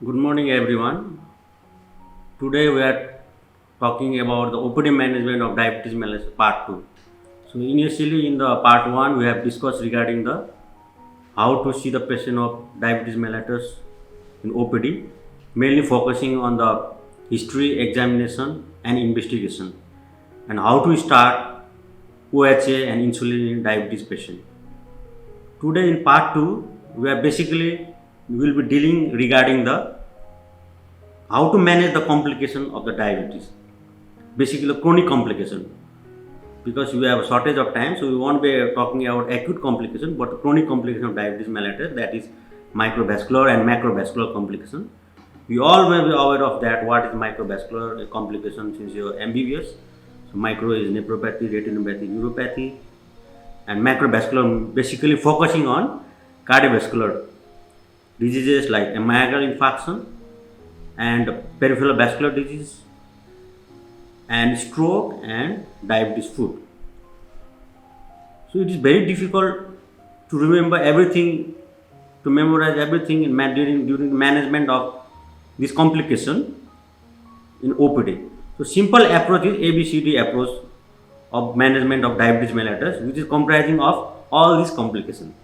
Good morning, everyone. Today we are talking about the OPD management of diabetes mellitus part 2. So initially in the part 1 we have discussed regarding the how to see the patient of diabetes mellitus in OPD, mainly focusing on the history, examination and investigation, and how to start OHA and insulin in diabetes patient. Today in part 2 we will be dealing regarding the how to manage the complication of the diabetes, basically chronic complication, because we have a shortage of time, so we won't be talking about acute complication but chronic complication of diabetes mellitus, that is microvascular and macrovascular complication. We all may be aware of that, what is microvascular complication since you're MBBS. So micro is nephropathy, retinopathy, neuropathy, and macrovascular basically focusing on cardiovascular diseases like myalgic infarction and peripheral vascular disease and stroke and diabetes foot. So it is very difficult to remember everything, to memorize everything during management of this complication in OPD. So simple approach is ABCD approach of management of diabetes mellitus, which is comprising of all these complications.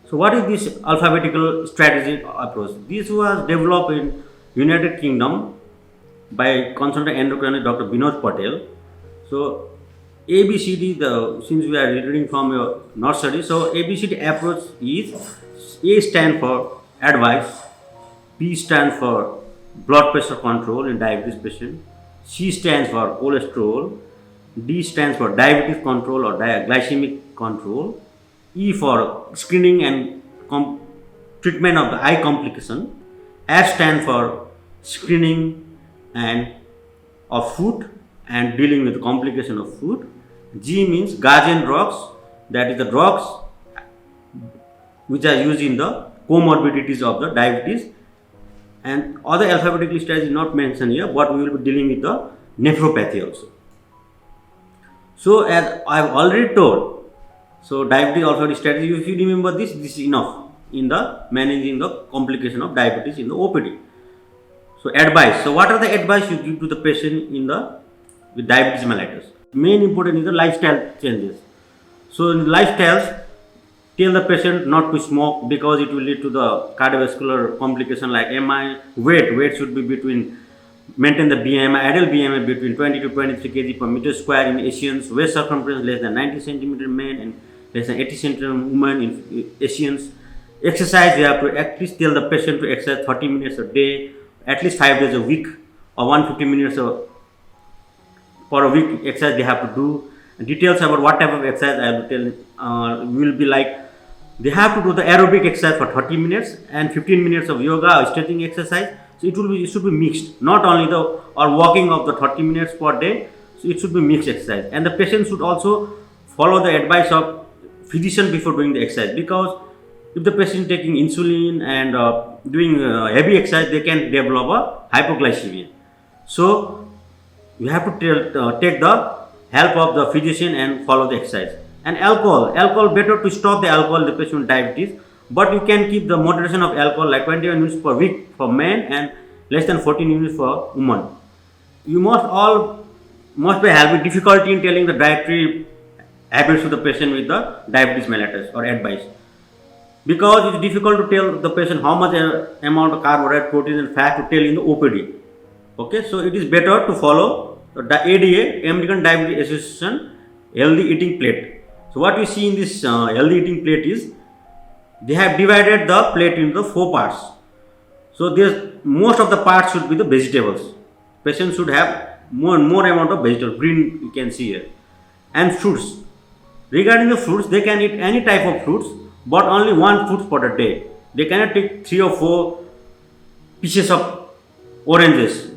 So what is this alphabetical strategy approach? This was developed in United Kingdom by consultant endocrinologist Dr. Vinod Patel. So ABCD, since we are reading from your nursery, so ABCD approach is A stand for advice, B stands for blood pressure control in diabetes patient, C stands for cholesterol, D stands for diabetes control or glycemic control, E for screening and treatment of the eye complication, F stands for screening and of food and dealing with the complication of food, G means guardian drugs, that is the drugs which are used in the comorbidities of the diabetes, and other alphabetical strategy not mentioned here, but we will be dealing with the nephropathy also. So as I have already told, so diabetes alphabetic strategy, if you remember this is enough in the managing the complication of diabetes in the OPD. So advice. So what are the advice you give to the patient in the with diabetes mellitus? Main important is the lifestyle changes. So in lifestyles, tell the patient not to smoke because it will lead to the cardiovascular complication like MI. Weight should be maintain the BMI, adult BMI between 20 to 23 kg per meter square in Asians, waist circumference less than 90 centimeter men and less than 80 centimeter women in Asians. Exercise, you have to at least tell the patient to exercise 30 minutes a day, at least 5 days a week, or 150 minutes per a week exercise they have to do. And details about what type of exercise I will tell will be like, they have to do the aerobic exercise for 30 minutes and 15 minutes of yoga or stretching exercise. So it should be mixed, not only or walking of the 30 minutes per day. So it should be mixed exercise, and the patient should also follow the advice of physician before doing the exercise, because if the patient is taking insulin and doing heavy exercise, they can develop a hypoglycemia. So you have to take the help of the physician and follow the exercise. And alcohol better to stop the alcohol the patient with diabetes, but you can keep the moderation of alcohol like 21 units per week for men and less than 14 units for women. You must be having difficulty in telling the dietary habits to the patient with the diabetes mellitus or advice, because it's difficult to tell the patient how much amount of carbohydrate, protein and fat to tell in the OPD. Okay, so it is better to follow the ADA, American Diabetes Association healthy eating plate. So what we see in this healthy eating plate is, they have divided the plate into 4 parts. So most of the parts should be the vegetables. Patient should have more amount of vegetables, green you can see here, and fruits. Regarding the fruits, they can eat any type of fruits, but only 1 fruit per day. They cannot take 3 or 4 pieces of oranges,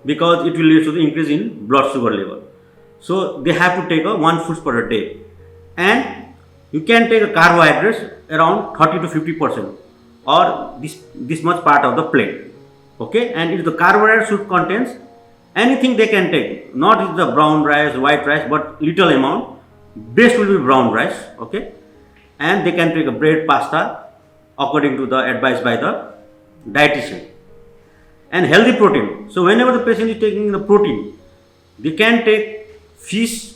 because it will lead to the increase in blood sugar level. So they have to take 1 fruit per day, and you can take a carbohydrates around 30 to 50% or this much part of the plate. Okay, and if the carbohydrate should contains anything they can take, not the brown rice, white rice, but little amount. Best will be brown rice. Okay, and they can take a bread, pasta according to the advice by the dietitian. and healthy protein. So whenever the patient is taking the protein, they can take fish,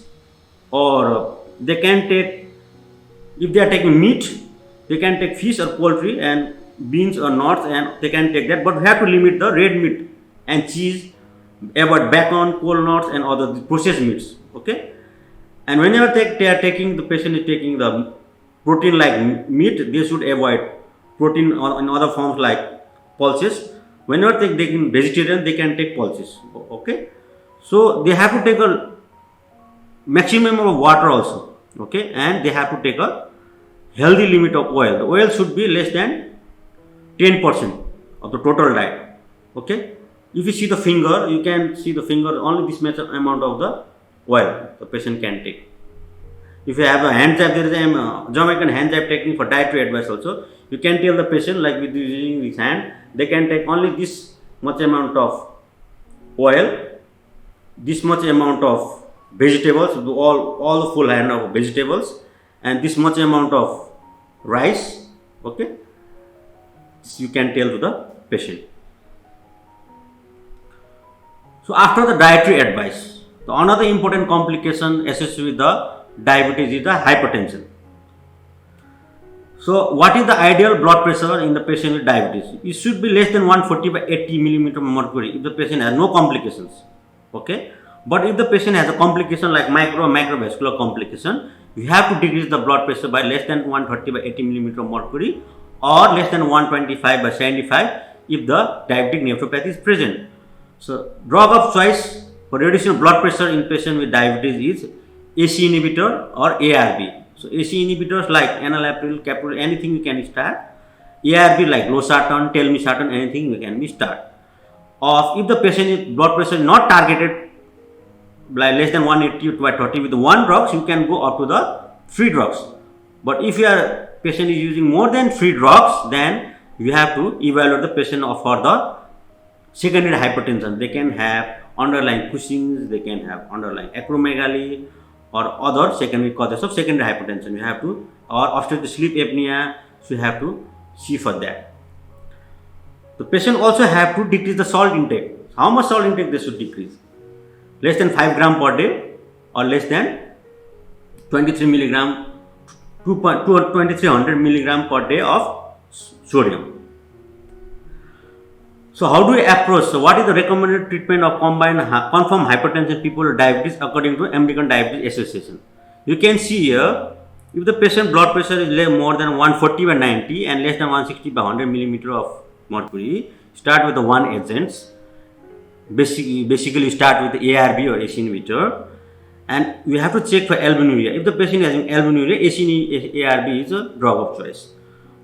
or they can take, if they are taking meat, they can take fish or poultry and beans or nuts, and they can take that, but we have to limit the red meat and cheese, avoid bacon, walnuts and other processed meats. Okay, and whenever they are taking, the patient is taking the protein like meat, they should avoid protein in other forms like pulses. Whenever they taking vegetarian, they can take pulses. Okay, so they have to take a maximum of water also. Okay, and they have to take a healthy limit of oil. The oil should be less than 10% of the total diet. Okay, if you see the finger, you can see the finger, only this much amount of the oil the patient can take. If you have a hand jab, there is a Jamaican hand jab technique for dietary advice also. You can tell the patient, like with using this hand, they can take only this much amount of oil, this much amount of vegetables, all the full hand of vegetables, and this much amount of rice. Okay, this you can tell to the patient. So after the dietary advice, another important complication associated with the diabetes is the hypertension. So what is the ideal blood pressure in the patient with diabetes? It should be less than 140 by 80 millimeter mercury if the patient has no complications. Okay, but if the patient has a complication like macrovascular complication, you have to decrease the blood pressure by less than 130 by 80 millimeter mercury, or less than 125 by 75 if the diabetic nephropathy is present. So drug of choice for reduction of blood pressure in patient with diabetes is AC inhibitor or ARB. So AC inhibitors like enalapril, capryl, anything you can start. ARB like losartan, telmisartan, anything you can start. Or if the patient blood pressure is not targeted by less than 180 to 130 with one drugs, you can go up to the 3 drugs. But if your patient is using more than 3 drugs, then you have to evaluate the patient for the secondary hypertension. They can have underlying Cushing's, they can have underlying acromegaly, or other secondary causes of secondary hypertension. You have to, or obstructive sleep apnea, so you have to see for that. The patient also have to decrease the salt intake. How much salt intake they should decrease? Less than 5 gram per day, or less than 23 milligram, 2300 milligram per day of sodium. So how do we approach? So what is the recommended treatment of combined confirmed hypertension people with diabetes according to American Diabetes Association? You can see here, if the patient blood pressure is more than 140 by 90 and less than 160 by 100 millimeter of mercury, start with the one agents. Basically start with the ARB or AC inhibitor, and we have to check for albuminuria. If the patient is having albuminuria, ARB is a drug of choice.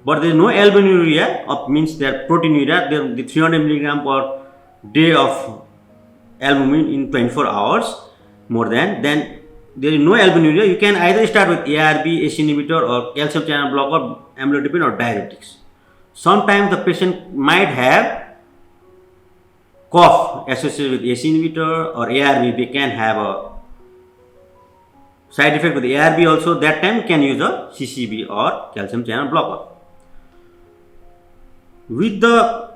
But there is no albuminuria, means their proteinuria, the 300 milligram per day of albumin in 24 hours more than, then there is no albuminuria. You can either start with ARB, AC inhibitor, or calcium channel blocker, amlodipine, or diuretics. Sometimes the patient might have cough associated with AC inhibitor or ARB. They can have a side effect with ARB also. That time can use a CCB or calcium channel blocker. With the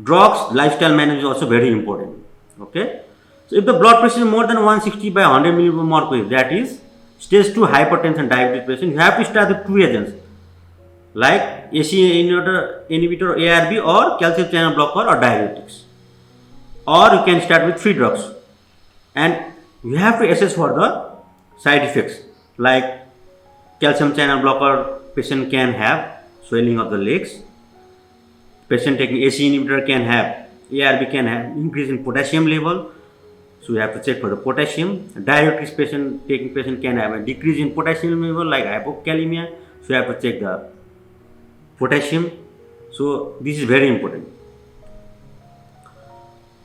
drugs, lifestyle management is also very important. Okay, so if the blood pressure is more than 160 by 100 millimeter mercury, that is stage 2 hypertension diabetes patient, you have to start with 2 agents like AC inhibitor, ARB, or calcium channel blocker, or diuretics. Or you can start with 3 drugs, and you have to assess for the side effects like calcium channel blocker patient can have swelling of the legs. Patient taking AC inhibitor can have, ARB can have increase in potassium level, so you have to check for the potassium. Diuretics patient can have a decrease in potassium level like hypokalemia, so you have to check the potassium. So this is very important.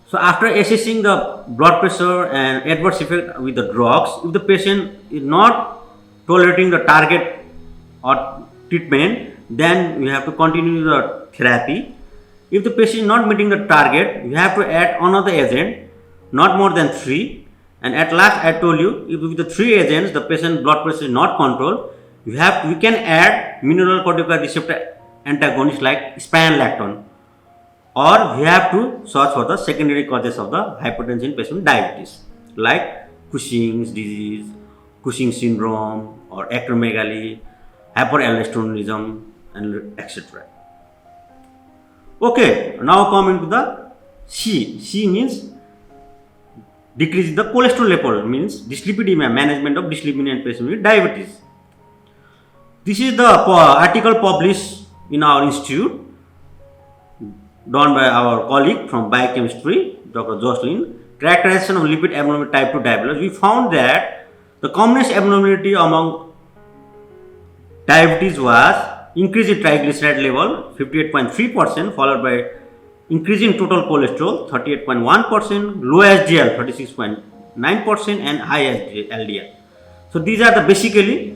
So after assessing the blood pressure and adverse effect with the drugs, if the patient is not tolerating the target or treatment, then we have to continue the therapy. If the patient is not meeting the target, you have to add another agent, not more than 3. And at last, I told you, if with the 3 agents the patient blood pressure is not controlled, we can add mineral corticoid receptor antagonist like spironolactone, or we have to search for the secondary causes of the hypertension patient with diabetes, like Cushing's disease, Cushing syndrome, or acromegaly, hyperaldosteronism, and etc. Okay, now coming to the C. C means decrease the cholesterol level, means dyslipidemia, management of dyslipidemia in patients with diabetes. This is the article published in our institute, done by our colleague from biochemistry, Dr. Jocelyn. Characterization of lipid abnormality type 2 diabetes. We found that the commonest abnormality among diabetes was increase in triglyceride level 58.3%, followed by increase in total cholesterol 38.1%, low HDL 36.9%, and high LDL. So these are the basically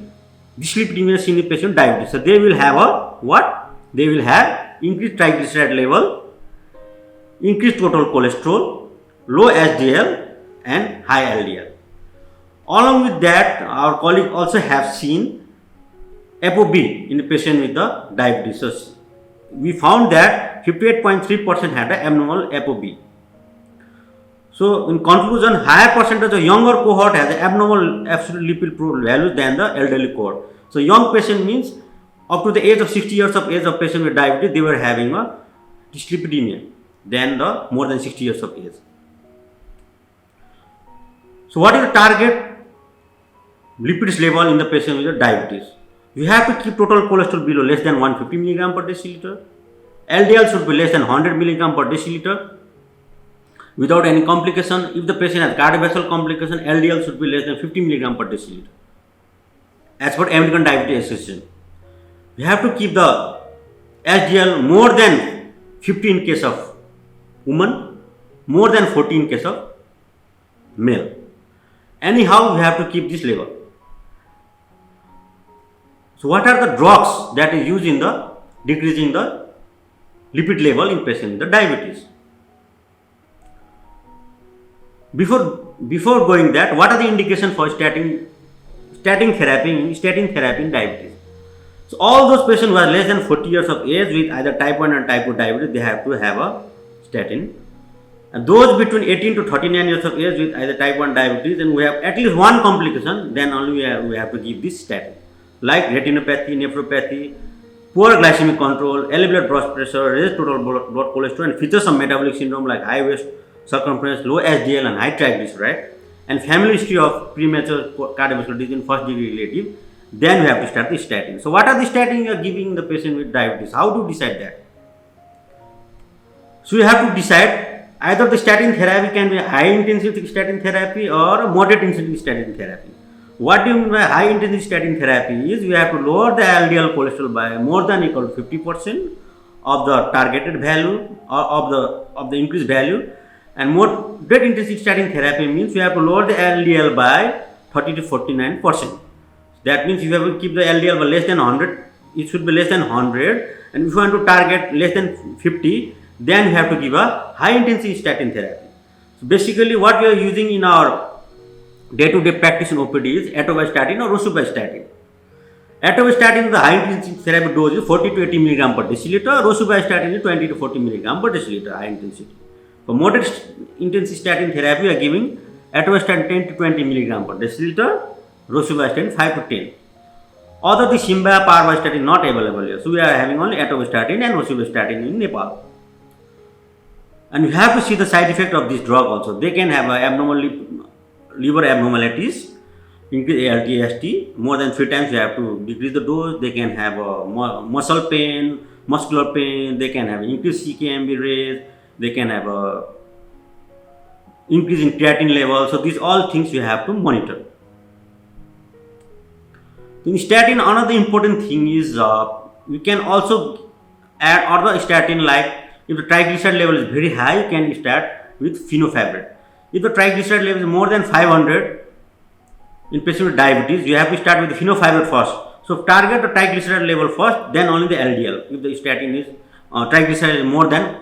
dyslipidemia seen in patient diabetes. So they will have a what? They will have increased triglyceride level, increased total cholesterol, low HDL, and high LDL. Along with that, our colleague also have seen ApoB in the patient with the diabetes. So we found that 58.3% had an abnormal ApoB. So in conclusion, higher percentage of younger cohort has an abnormal absolute lipid value than the elderly cohort. So young patient means up to the age of 60 years of age of patient with diabetes, they were having a dyslipidemia than the more than 60 years of age. So what is the target lipids level in the patient with diabetes? You have to keep total cholesterol below less than 150 mg per deciliter. LDL should be less than 100 mg per deciliter without any complication. If the patient has cardiovascular complication, LDL should be less than 50 mg per deciliter. As per American Diabetes Association, we have to keep the HDL more than 50 in case of woman, more than 40 in case of male. Anyhow, we have to keep this level. So what are the drugs that is used in the decreasing the lipid level in patient with the diabetes? Before going that, what are the indications for statin therapy in diabetes? So all those patients who are less than 40 years of age with either type 1 and type 2 diabetes, they have to have a statin. And those between 18 to 39 years of age with either type 1 diabetes and we have at least one complication, then only we have to give this statin. Like retinopathy, nephropathy, poor glycemic control, elevated blood pressure, raised total blood cholesterol, and features of metabolic syndrome like high waist circumference, low HDL, and high triglyceride, and family history of premature cardiovascular disease in first degree relative, then we have to start the statin. So what are the statin you are giving the patient with diabetes? How to decide that? So you have to decide either the statin therapy can be high intensity statin therapy or moderate intensity statin therapy. What do you mean by high intensity statin therapy is we have to lower the LDL cholesterol by more than equal to 50% of the targeted value or of the increased value, and moderate intensity statin therapy means we have to lower the LDL by 30 to 49%. That means you have to keep the LDL by less than 100, it should be less than 100, and if you want to target less than 50, then you have to give a high intensity statin therapy. So basically what we are using in our day-to-day practice in OPD is atorvastatin or rosuvastatin. Atorvastatin, the high intensity therapy dose is 40 to 80 mg per deciliter, rosuvastatin is 20 to 40 mg per deciliter high intensity. For moderate intensity statin therapy, we are giving atorvastatin 10 to 20 mg per deciliter, rosuvastatin 5 to 10. Although the Shimba parvastatin not available here, so we are having only atorvastatin and rosuvastatin in Nepal. And you have to see the side effect of this drug also. They can have liver abnormalities, increase ALT/AST, more than 3 times you have to decrease the dose. They can have muscle pain, muscular pain, they can have increased CKMB rate, they can have increase in creatine level. So these all things you have to monitor. In statin, another important thing is we can also add other statin, like if the triglyceride level is very high, you can start with fenofibrate. If the triglyceride level is more than 500 in patient with diabetes, you have to start with the fenofibrate first. So target the triglyceride level first, then only the LDL. If the statin is triglyceride is more than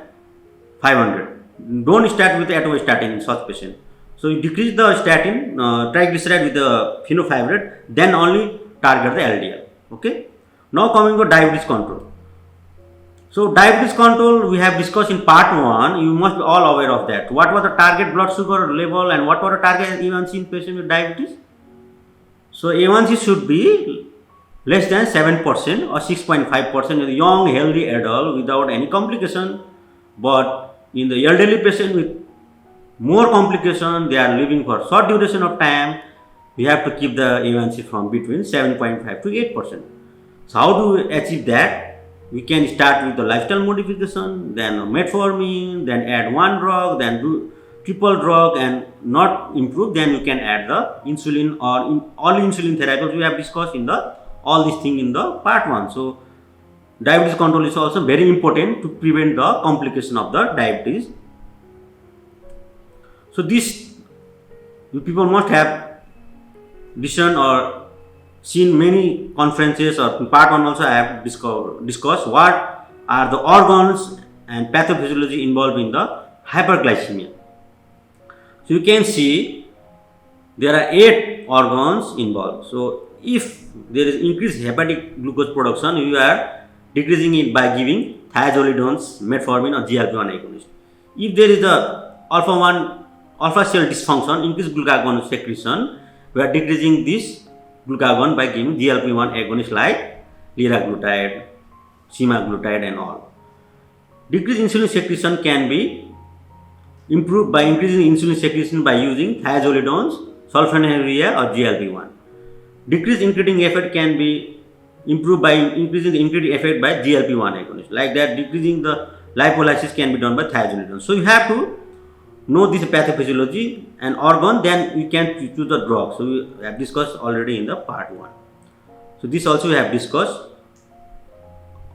500, don't start with the atorvastatin in such patient. So you decrease the statin triglyceride with the fenofibrate, then only target the LDL. Okay. Now coming to diabetes control. So diabetes control we have discussed in part 1. You must be all aware of that. What was the target blood sugar level and what was the target A1C in patient with diabetes? So A1C should be less than 7% or 6.5% in a young healthy adult without any complication. But in the elderly patient with more complication, they are living for short duration of time, we have to keep the A1C from between 7.5 to 8%. So how do we achieve that? We can start with the lifestyle modification, then metformin, then add one drug, then do triple drug, and not improve, then you can add the insulin or all insulin therapies we have discussed in the all these things in the part 1. So diabetes control is also very important to prevent the complication of the diabetes. So this people must have listened or seen many conferences, or in part 1 also I have discussed what are the organs and pathophysiology involved in the hyperglycemia. So you can see there are 8 organs involved. So if there is increased hepatic glucose production, you are decreasing it by giving thiazolidines, metformin or GLP-1 agonist. If there is a alpha cell dysfunction, increased glucagon secretion, we are decreasing this glucagon by giving GLP-1 agonists like liraglutide, semaglutide and all. Decreased insulin secretion can be improved by increasing insulin secretion by using thiazolidines, sulfonylurea or GLP-1. Decreased incretin effect can be improved by increasing the incretin effect by GLP-1 agonist. Like that, decreasing the lipolysis can be done by thiazolidines. So you have to know this pathophysiology and organ, then you can choose the drug. So we have discussed already in the part 1. So this also we have discussed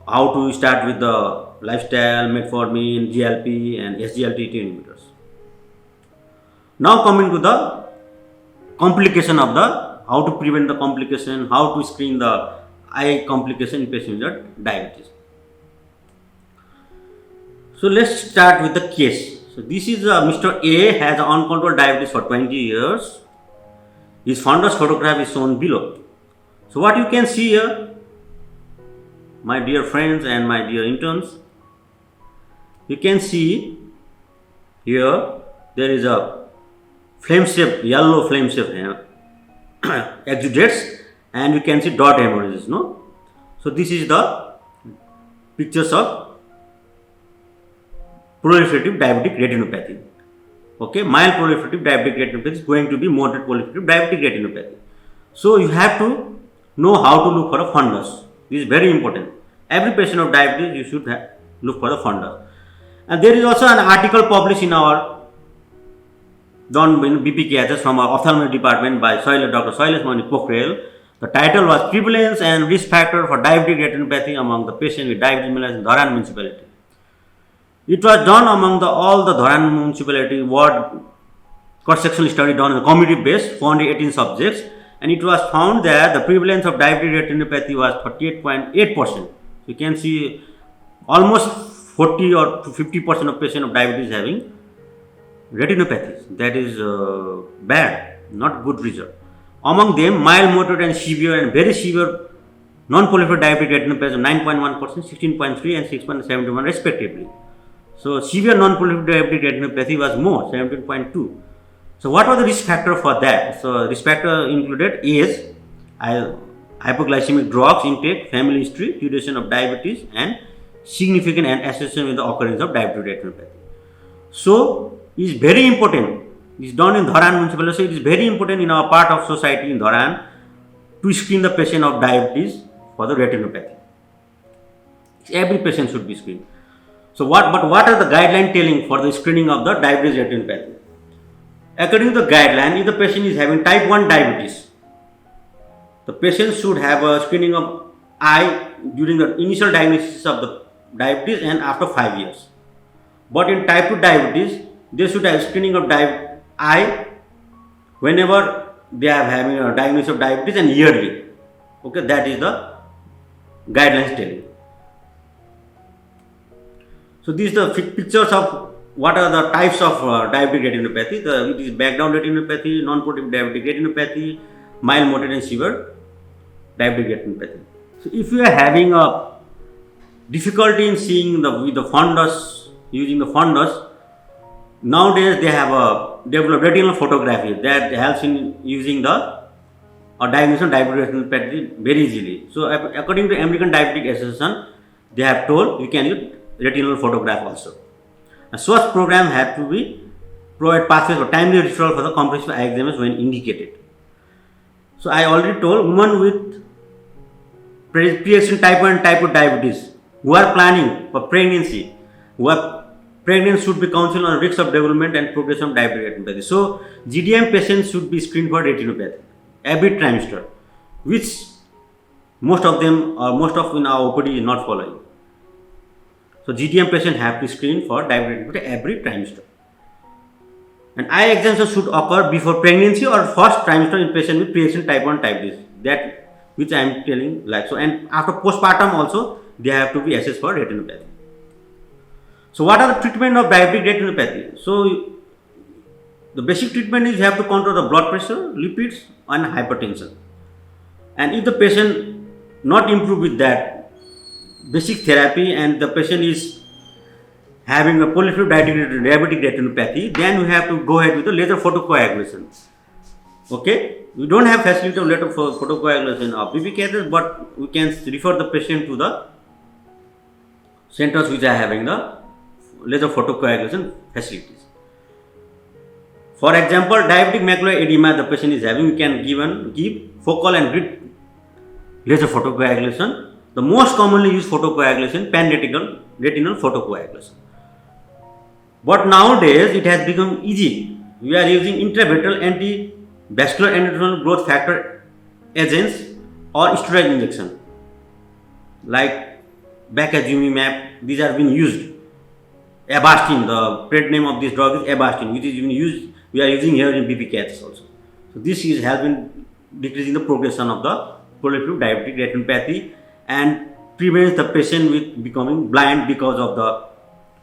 how to start with the lifestyle, metformin, GLP and SGLT2 inhibitors. Now coming to the complication of the, how to prevent the complication, how to screen the eye complication in patients with diabetes. So let's start with the case. So this is Mr. A has uncontrolled diabetes for 20 years. His fundus photograph is shown below. So what you can see here, my dear friends and my dear interns, you can see here there is a flame shaped, yellow flame shaped exudates, and you can see dot hemorrhages. No, so this is the pictures of proliferative diabetic retinopathy. Okay, mild proliferative diabetic retinopathy is going to be moderate proliferative diabetic retinopathy. So you have to know how to look for a fundus. This is very important. Every patient of diabetes, you should look for a fundus. And there is also an article published in our BPKHS from our ophthalmology department by Dr. Shailesh Mani Pokhrel. The title was Prevalence and Risk Factor for Diabetic Retinopathy Among the Patients with Diabetes Mellitus in Dharan Municipality. It was done among all the Dharan municipality ward cross-sectional study done on a community based 418 subjects, and it was found that the prevalence of diabetic retinopathy was 38.8%. You can see almost 40 or 50% of patients of diabetes having retinopathy. That is bad, not good result. Among them, mild, moderate and severe and very severe non-proliferative diabetic retinopathy 9.1%, 16.3 and 6.71 respectively. So severe non-proliferative diabetic retinopathy was more, 17.2. So what was the risk factor for that? So risk factor included age, hypoglycemic drugs intake, family history, duration of diabetes, and significant association with the occurrence of diabetic retinopathy. So it is very important. It is done in Dharan municipality. So it is very important in our part of society in Dharan to screen the patient of diabetes for the retinopathy. Every patient should be screened. So what are the guidelines telling for the screening of the diabetes retinopathy? According to the guideline, if the patient is having type 1 diabetes, the patient should have a screening of eye during the initial diagnosis of the diabetes and after 5 years. But in type 2 diabetes, they should have screening of eye whenever they are having a diagnosis of diabetes and yearly. Okay, that is the guidelines telling. So these are the pictures of what are the types of diabetic retinopathy. It is background retinopathy, non-proliferative diabetic retinopathy, mild, moderate and severe diabetic retinopathy. So if you are having a difficulty in seeing with the fundus, using the fundus. Nowadays they have developed retinal photography that helps in using the diagnosis of diabetic retinopathy very easily. So according to American Diabetic Association, they have told you can use retinal photograph also. A such program had to be provide pathways for timely referral for the comprehensive eye exams when indicated. So I already told women with pre-existing type 1 and type 2 diabetes who are planning for pregnancy, who are pregnant should be counseled on risks of development and progression of diabetic retinopathy. So GDM patients should be screened for retinopathy every trimester, which most of them or most of in our OPD is not following. So GDM patients have to screen for diabetic retinopathy every trimester. And eye exams should occur before pregnancy or first trimester in patient with pre-existing type 1 diabetes. That which I am telling like so. And after postpartum also they have to be assessed for retinopathy. So what are the treatment of diabetic retinopathy? So the basic treatment is you have to control the blood pressure, lipids and hypertension. And if the patient not improve with that basic therapy and the patient is having a proliferative diabetic retinopathy, then we have to go ahead with the laser photocoagulation. Okay, we don't have facility of laser photocoagulation of BP catheters, but we can refer the patient to the centers which are having the laser photocoagulation facilities. For example, diabetic macular edema the patient is having, we can give focal and grid laser photocoagulation. The most commonly used photocoagulation, pan-retinal photocoagulation. But nowadays it has become easy. We are using intravitreal anti-vascular endothelial growth factor agents or steroid injection like bacazumab. These are being used. Avastin, the trade name of this drug is Avastin, which is being used. We are using here in BP cats also. So this is helping decreasing the progression of the proliferative diabetic retinopathy and prevents the patient with becoming blind because of the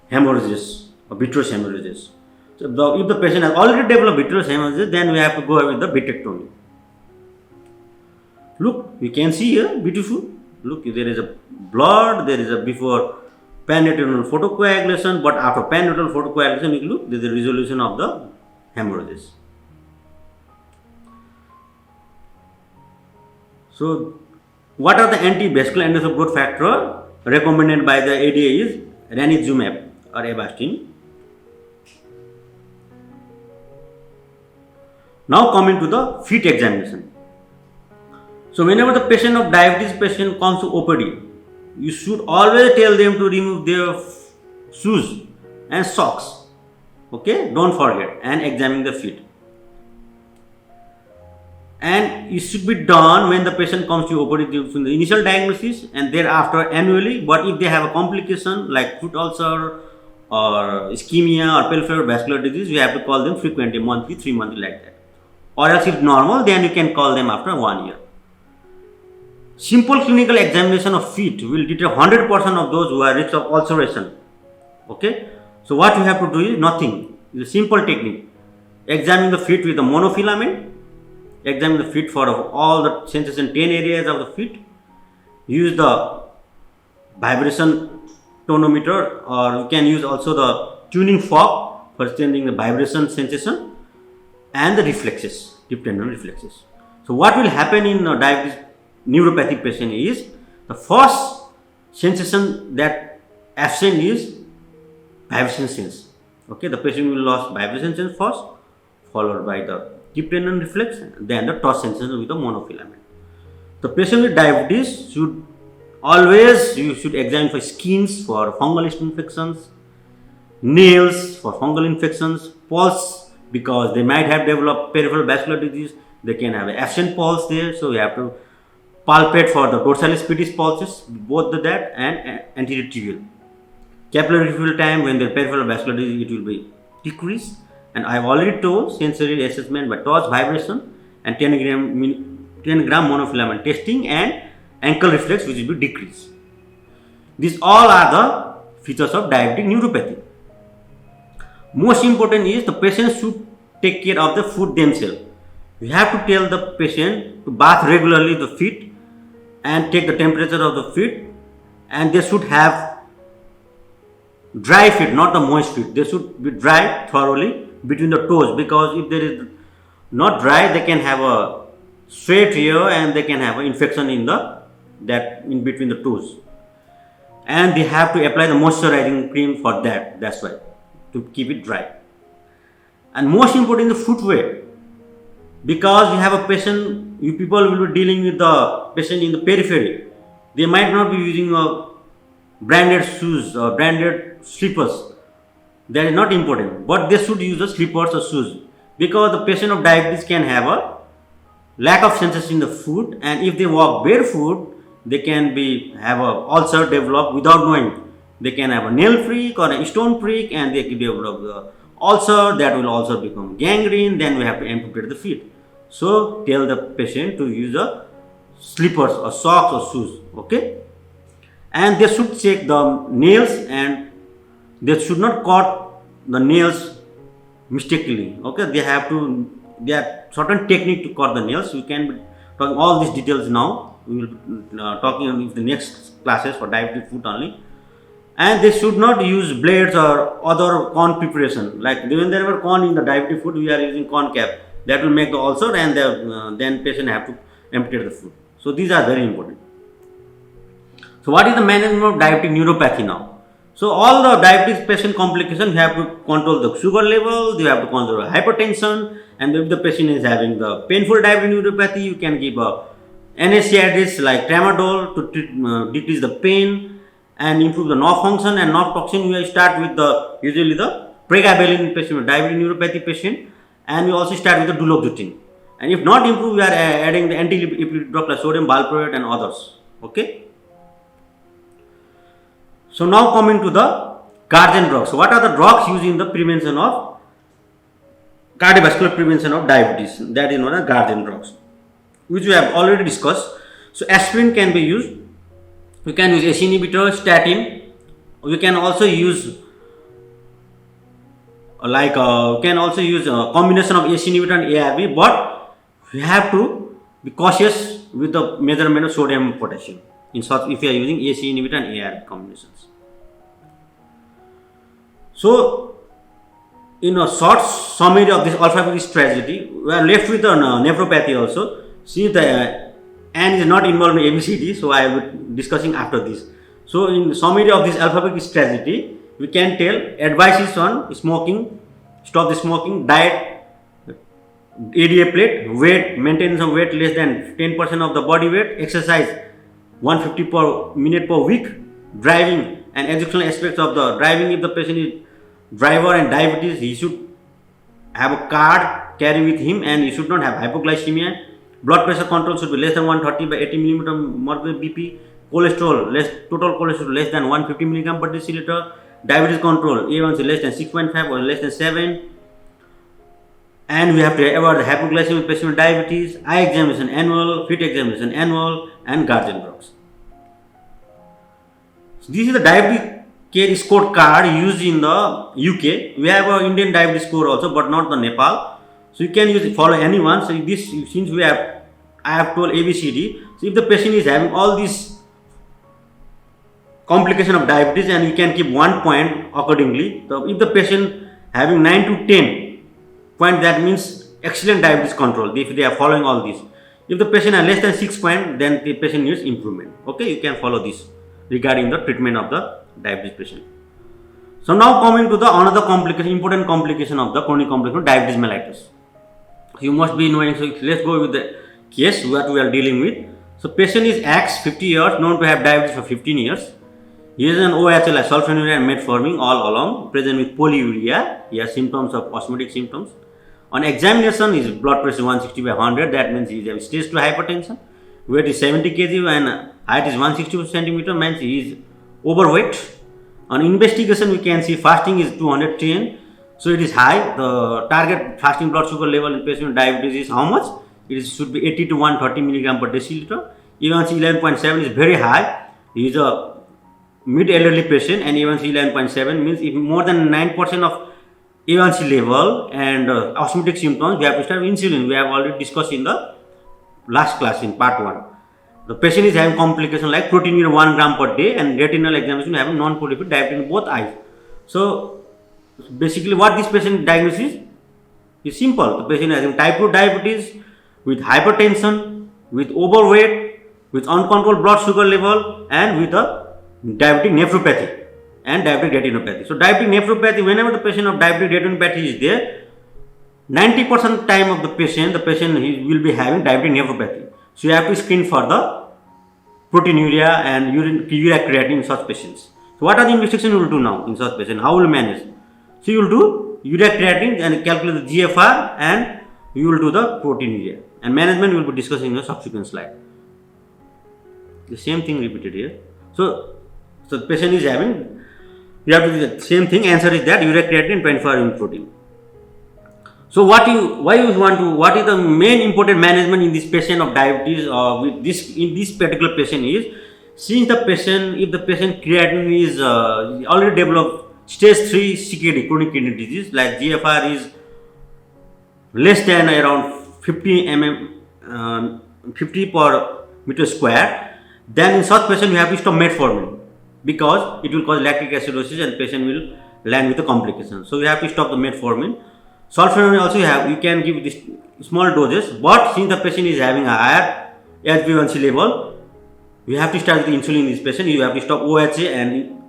hemorrhages or vitreous hemorrhages. So if the patient has already developed vitreous hemorrhages, then we have to go ahead with the vitrectomy. Look, you can see here, beautiful. Look, there is a blood, there is a before pan-retinal photocoagulation, but after pan-retinal photocoagulation, you look, there is a resolution of the hemorrhages. So, what are the anti-vascular endothelial growth factor recommended by the ADA is ranibizumab or Avastin. Now coming to the feet examination. So whenever the patient of diabetes patient comes to OPD, you should always tell them to remove their shoes and socks. Okay, don't forget, and examine the feet. And it should be done when the patient comes to OPD in the initial diagnosis and thereafter annually. But if they have a complication like foot ulcer or ischemia or peripheral vascular disease, we have to call them frequently, monthly, 3 monthly like that. Or else if normal, then you can call them after 1 year. Simple clinical examination of feet will detect 100% of those who are at risk of ulceration. Okay, so what you have to do is nothing. It's a simple technique. Examine the feet with a monofilament. Examine the feet for all the sensation 10 areas of the feet. Use the vibration tonometer, or you can use also the tuning fork for changing the vibration sensation and the reflexes, deep tendon reflexes. So what will happen in diabetes neuropathic patient is the first sensation that absent is vibration sense. Okay, the patient will lose vibration sense first, followed by the deep tendon reflex, then the touch sensation with the monofilament. The patient with diabetes should always, you should examine for skins for fungal infections, nails for fungal infections, pulse because they might have developed peripheral vascular disease, they can have absent pulse there, so you have to palpate for the dorsalis pedis pulses, both that and anterior tibial. Capillary refill time when the peripheral vascular disease, it will be decreased. And I have already told sensory assessment by touch vibration and 10 gram monofilament testing and ankle reflex which will be decreased. These all are the features of diabetic neuropathy. Most important is the patient should take care of the foot themselves. You have to tell the patient to bath regularly the feet and take the temperature of the feet and they should have dry feet, not the moist feet. They should be dry thoroughly between the toes, because if there is not dry, they can have a sweat here and they can have an infection in in between the toes. And they have to apply the moisturizing cream for that. That's why, to keep it dry. And most important, the footwear, because you have a patient, you people will be dealing with the patient in the periphery. They might not be using a branded shoes or branded slippers. That is not important, but they should use the slippers or shoes, because the patient of diabetes can have a lack of sensation in the foot, and if they walk barefoot, they can have a ulcer develop without knowing. They can have a nail prick or a stone prick, and they can develop the ulcer that will also become gangrene. Then we have to amputate the feet. So tell the patient to use a slippers or socks or shoes. Okay, and they should check the nails, and they should not cut the nails mistakenly. Okay, they have certain technique to cut the nails. We can be talking all these details now. We will be talking in the next classes for diabetic foot only. And they should not use blades or other corn preparation. Like when there were corn in the diabetic foot, we are using corn cap. That will make the ulcer, and then patient have to amputate the foot. So these are very important. So what is the management of diabetic neuropathy now? So all the diabetes patient complications, you have to control the sugar level, you have to control hypertension, and if the patient is having the painful diabetic neuropathy, you can give a NSAIDs like tramadol to decrease the pain and improve the nerve function and nerve toxin. We start with usually the pregabalin patient, diabetic neuropathy patient, and we also start with the duloxetine. And if not improve, we are adding the anti-lipid drug like sodium valproate and others. Okay. So now coming to the guardian drugs. So what are the drugs used in the prevention of cardiovascular prevention of diabetes? That is known as guardian drugs, which we have already discussed. So aspirin can be used. You can use ACE inhibitor, statin. You can also use you can also use a combination of ACE inhibitor and ARB, but you have to be cautious with the measurement of sodium and potassium in such if you are using ACE inhibitor and ARB combinations. So in a short summary of this alphabetic tragedy, we are left with the nephropathy also. See, the N is not involved in ABCD, so I will be discussing after this. So in summary of this alphabetic tragedy, we can tell advices on smoking, stop the smoking, diet, ADA plate, weight, maintenance of weight less than 10% of the body weight, exercise 150 per minute per week, driving and educational aspects of the driving. If the patient is driver and diabetes, he should have a card carry with him, and he should not have hypoglycemia. Blood pressure control should be less than 130 by 80 millimeter mercury BP. Cholesterol total cholesterol less than 150 milligram per deciliter. Diabetes control A1C less than 6.5 or less than 7. And we have to avoid the hypoglycemia patient with diabetes. Eye examination annual, feet examination annual, and guardian drugs. So this is the diabetes care score card used in the UK. We have an Indian diabetes score also, but not the Nepal. So you can follow anyone. So this, since I have told ABCD. So if the patient is having all these complication of diabetes, and you can keep 1 point accordingly. So if the patient having 9 to 10 point, that means excellent diabetes control. If they are following all this. If the patient has less than 6 point, then the patient needs improvement. Okay, you can follow this regarding the treatment of the diabetes patient. So now coming to the another complication, important complication of the chronic complication of diabetes mellitus. You must be knowing. So let's go with the case what we are dealing with. So patient is X, 50 years, known to have diabetes for 15 years. He is an OHL like sulfonylurea and metformin all along, present with polyuria. He has symptoms of osmotic symptoms. On examination, his blood pressure 160 by 100. That means he has stage 2 hypertension. Weight is 70 kg and height is 162 centimeter. Means he is overweight. On investigation, we can see fasting is 210. So it is high. The target fasting blood sugar level in patient with diabetes is how much? It should be 80 to 130 milligram per deciliter. A1C 11.7 is very high. He is a mid-elderly patient, and A1C 11.7 means if more than 9% of A1C level and osmotic symptoms, we have to start insulin. We have already discussed in the last class in part 1. The patient is having complication like proteinuria 1 gram per day and retinal examination having non-proliferative diabetes in both eyes. So basically what this patient diagnosis is simple. The patient is having type 2 diabetes with hypertension, with overweight, with uncontrolled blood sugar level, and with a diabetic nephropathy and diabetic retinopathy. So diabetic nephropathy, whenever the patient of diabetic retinopathy is there, 90% time of the patient will be having diabetic nephropathy. So you have to screen for the proteinuria and urea creatinine in such patients. So what are the investigations you will do now in such patients? How will you manage? So you will do urea creatinine and calculate the GFR, and you will do the proteinuria. And management we will be discussing in the subsequent slide. The same thing repeated here. So the patient is having, you have to do the same thing. Answer is that urea creatinine 24 unit protein. So what is the main important management in this patient of diabetes in this particular patient is, since if the patient creatinine is already developed stage 3 CKD, chronic kidney disease, like GFR is less than around 50 per meter square, then in such patient you have to stop metformin, because it will cause lactic acidosis and patient will land with a complication. So you have to stop the metformin. Sulfonylurea also you can give this small doses, but since the patient is having a higher HbA1c level, you have to start with insulin in this patient. You have to stop OHA, and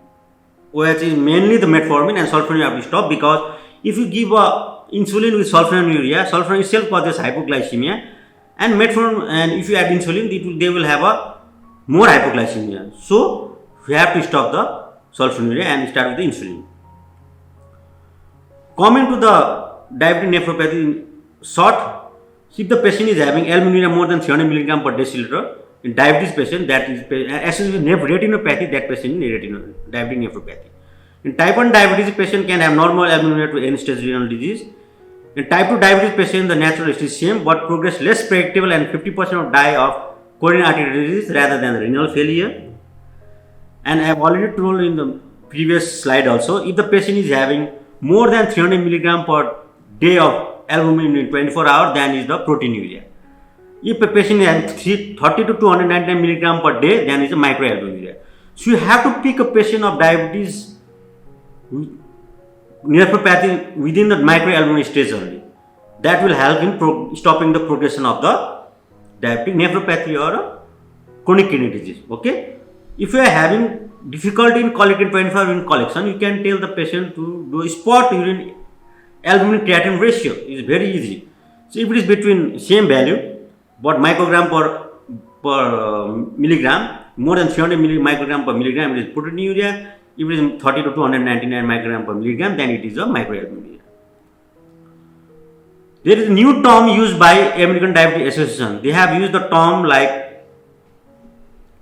OHA is mainly the metformin, and sulfonylurea you have to stop, because if you give insulin with sulfonylurea itself causes hypoglycemia, and metformin, and if you add insulin, they will have a more hypoglycemia. So you have to stop the sulfonylurea and start with the insulin. Coming to the diabetic nephropathy in short, if the patient is having albuminuria more than 300 mg per deciliter, in diabetes patient, that is associated with retinopathy, that patient is diabetic nephropathy. In type 1 diabetes patient can have normal albuminuria to end stage renal disease. In type 2 diabetes patient, the natural history is same, but progress less predictable, and 50% of die of coronary artery disease rather than renal failure. And I have already told in the previous slide also, if the patient is having more than 300 mg per day of albumin in 24 hours, then is the proteinuria. If a patient has 30 to 299 mg per day, then is a microalbuminuria. So you have to pick a patient of diabetes nephropathy within the microalbumin stage only. That will help in stopping the progression of the diabetic nephropathy or chronic kidney disease. Okay. If you are having difficulty in collecting 24 unit collection, you can tell the patient to do a spot urine albumin creatinine ratio. Is very easy. So if it is between same value, but microgram per milligram, more than 300 microgram per milligram, it is proteinuria. If it is 30 to 299 microgram per milligram, then it is a microalbuminuria. There is a new term used by American Diabetes Association. They have used the term like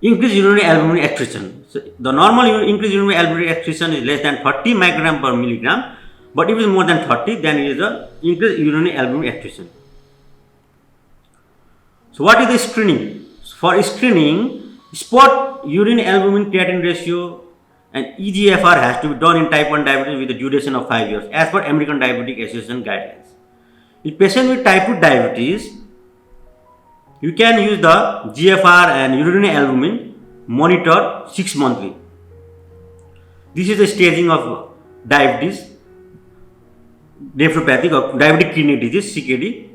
increased urinary albumin excretion. So the normal increased urinary albumin excretion is less than 30 microgram per milligram, but if it is more than 30, then it is a increased urinary albumin excretion. So what is the screening? For screening, spot urine albumin creatinine ratio and eGFR has to be done in type 1 diabetes with a duration of 5 years as per American Diabetic Association guidelines. In patient with type 2 diabetes, you can use the GFR and urinary albumin monitor 6 monthly. This is the staging of diabetes, nephropathic or diabetic kidney disease, CKD.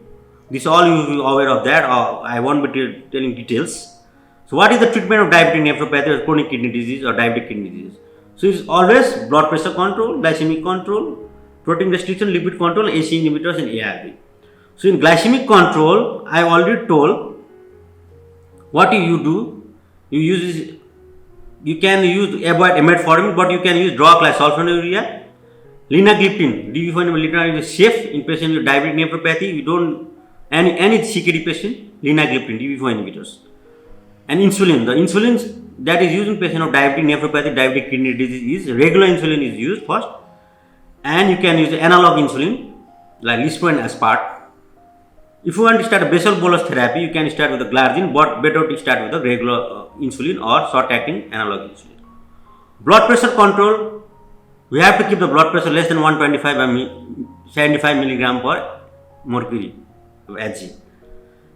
This all you will be aware of that. I won't be telling details. So what is the treatment of diabetic nephropathy or chronic kidney disease or diabetic kidney disease? So it's always blood pressure control, glycemic control, protein restriction, lipid control, ACE inhibitors and ARB. So in glycemic control, I already told what you do. You can avoid metformin, but you can use drug like sulfonylurea, linagliptin. Linagliptin is safe in patient with diabetic nephropathy. You don't any CKD patient, linagliptin, DB4 inhibitors. And insulin. The insulin that is used in patient of diabetic nephropathy, diabetic kidney disease is regular insulin is used first, and you can use analog insulin like Lispro and Aspart. If you want to start a basal bolus therapy, you can start with the glargine, but better to start with the regular insulin or short-acting analog insulin. Blood pressure control, we have to keep the blood pressure less than 125 by 75 milligram per mercury of Hg,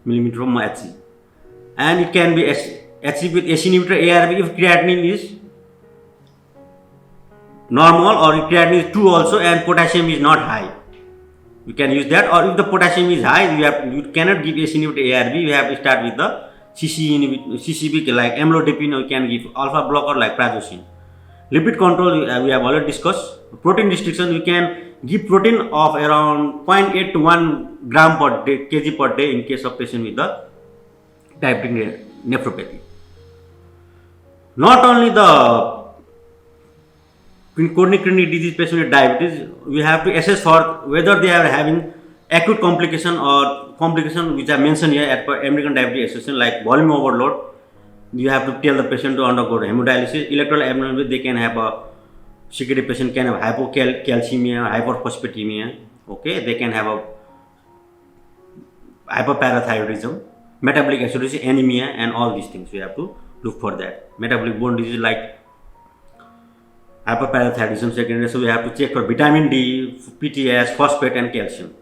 millimeter of Hg. And it can be achieved with ACE inhibitor ARB if creatinine is normal or if creatinine is 2 also and potassium is not high. You can use that, or if the potassium is high, you cannot give ACE inhibitor ARB. You have to start with the CCB like amlodipine, or you can give alpha blocker like prazosin. Lipid control we have already discussed. Protein restriction, you can give protein of around 0.8 to 1 gram per day, kg per day in case of patient with the diabetic nephropathy. Not only the in chronic kidney disease patient with diabetes, we have to assess for whether they are having acute complication or complication which are mentioned here at American Diabetes Association like volume overload. You have to tell the patient to undergo hemodialysis. Electrolyte abnormality, they can have a CKD patient can have hypocalcemia, hyperphosphatemia. Okay, they can have a hyperparathyroidism, metabolic acidosis, anemia, and all these things. We have to look for that. Metabolic bone disease like hyperparathyroidism secondary, so we have to check for vitamin D, PTS, phosphate, and calcium.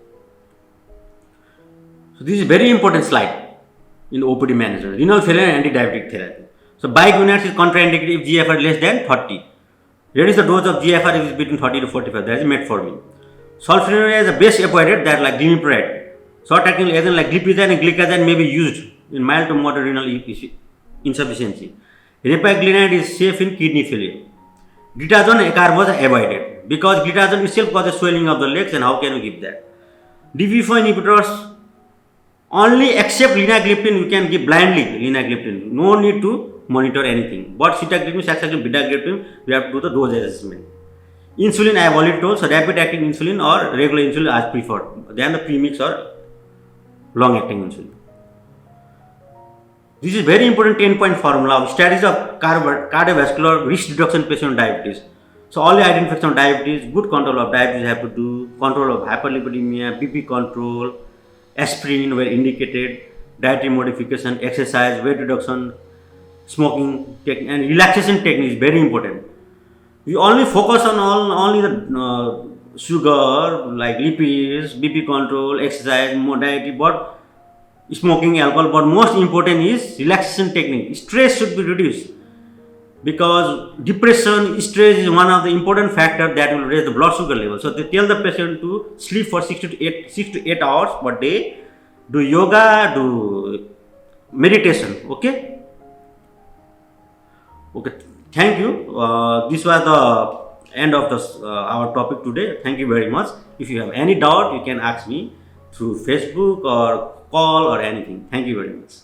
So this is very important slide in OPD management. Renal failure and anti-diabetic therapy. So biguanides is contraindicated if GFR less than 30. Reduce the dose of GFR if it is between 40 to 45. That is metformin. Sulfonylurea is the best avoided, that like glimepiride. Short-acting agent like glipizide and gliclazide may be used in mild to moderate renal insufficiency. Repaglinide is safe in kidney failure. Glitazone ACAR was avoided because glitazone itself causes swelling of the legs, and how can you give that? DPP-4 inhibitors only except linagliptin we can give blindly linagliptin. No need to monitor anything. But sitagliptin, saxagliptin, betagliptin, we have to do the dose adjustment. Insulin I have already told, so rapid acting insulin or regular insulin as preferred than the premix or long acting insulin. This is very important 10-point formula of strategies of cardiovascular risk reduction patient with diabetes. So all the identification of diabetes, good control of diabetes have to do, control of hyperlipidemia, BP control, aspirin were indicated, dietary modification, exercise, weight reduction, smoking technique, and relaxation technique is very important. We only focus on only the sugar like lipids, BP control, exercise, modality, but smoking, alcohol, but most important is relaxation technique. Stress should be reduced because depression, stress is one of the important factors that will raise the blood sugar level. So they tell the patient to sleep for 6 to 8 hours per day, do yoga, do meditation. Okay. Thank you. This was the end of our topic today. Thank you very much. If you have any doubt, you can ask me through Facebook or call or anything. Thank you very much.